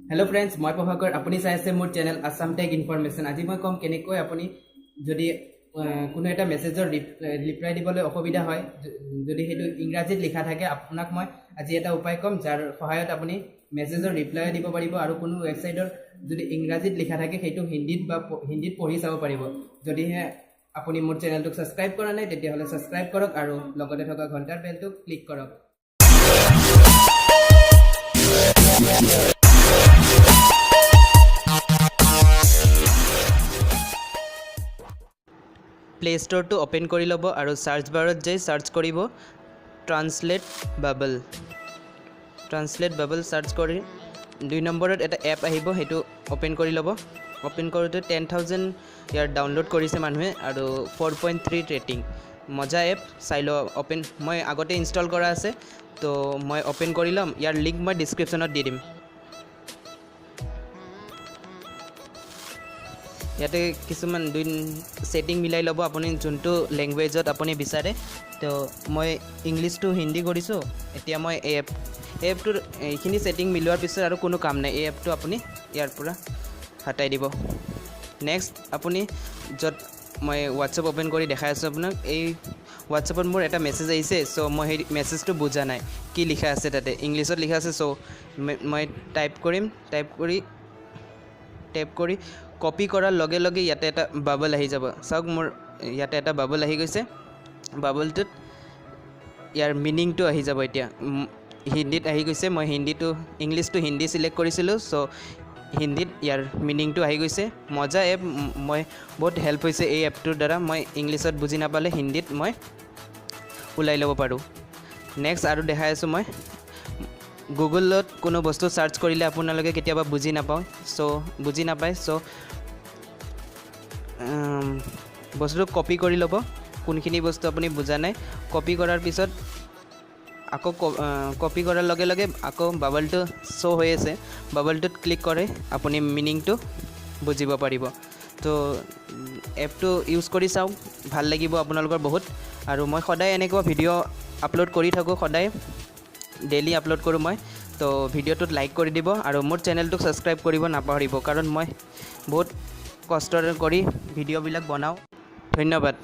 Hello friends मैं प्रभाकर अपनी चाइ आछे मोर चैनल आसाम टेक इनफरमेशन आज मैं कम केनेকৈ अपनी जदि कोनो एटा मेसेजर रिप्लाई दिबले असुविधा হয় যদি হেতু ইংৰাজীত লিখা থাকে আপোনাক মই আজি এটা উপায় কম যাৰ সহায়ত আপুনি মেছেজৰ ৰিপ্লাই দিব পাৰিব আৰু কোনো ওয়েবসাইটৰ যদি ইংৰাজীত লিখা থাকে হেতু হিন্দীত পঢ়ি চাব পাৰিব যদি আপুনি মোৰ চেনেলটো সাবস্ক্ৰাইব কৰা নাই তেতিয়া হলে সাবস্ক্ৰাইব কৰক আৰু লগতে থকা ঘণ্টাৰ বেলটো ক্লিক কৰক प्ले स्टोर तो ओपन कर लब और सार्च बार जा सार्च कर ट्रांसलेट बाबल सार्च कर 2 नम्बर एट एप आहिबो ओपन कर लब ओपन करोते 10,000 यार डाउनलोड करिसे मानुहे और 4.3 रेटिंग मजा एप चाइल ओपन मैं आगते इन्स्टल करा आछे तो मैं ओपन कर लम यार लिंक मैं डिस्क्रिप्शनत दी दिम याते किसुमान सेटिंग मिलाई लब आपुनी जोंटो लैंग्वेजत आपुनी बिचारे तो मैं इंग्लिश टू हिंदी करिसो एतिया मैं एपटोर एखिनि सेटिंग मिलोৱাৰ পিছত আৰু কোনো কাম নাই एपটো आपुनी यार पूरा हटाई দিব नेक्स्ट आपुनी जत मैं व्हाट्सएप ओपन करी देखाइ आछो आपनाक এই व्हाट्सएपत मोर एटा मेसेज आइसे सो मैं हे मेसेजটো बुझा নাই কি লিখা আছে তাতে इंग्लिशत लिखा আছে सो मैं टाइप करी कपि करार लगे लगे याते एटा बाबल आहि जाब चाওক मोर याते एटा बाबल आहि गइसे बाबलटुत यार मीनिंग तो आहि जाब एतिया हिंदीत आहि गइसे मैं Hindi to English to Hindi select करिसिलो सो हिंदीत यार मीनिंग तो आहि गइसे मजा एप मैं बहुत हेल्प होइसे ए एपटोर द्वारा मैं इंग्लिशत बुझि नापाले हिंदीत मैं उलाई लब पारो नेक्स्ट आरो देखाइ आछो मैं गुगलत कोनो बस्तु सार्च करिले आपनालोके केतियाबा बुझि नापाओ सो बुझि नापाय सो बस्तु कपि करि लब कोनखिनि बस्तु आपुनि बुझा नाय कपि करार पिছত आको कपि करार लगे लगे आको बाबलটো शो হৈ আছে बाबलটোত क्लिक करे आपुनि मीनिंगটো बुझिब पारिब तो एपটো यूज करि चाওক ভাল লাগিব আপোনালোকৰ বহুত আৰু মই সদায় এনেকুৱা ভিডিও আপলোড কৰি থাকো সদায় डेली अपलोड करूँ मैं तो भिडिओ लाइक कर दी और मोर चैनल तो सब्सक्राइब कर नापाहरिब कारण मैं बहुत कष्ट करी भिडिओ बिलाक बनाओ धन्यवाद।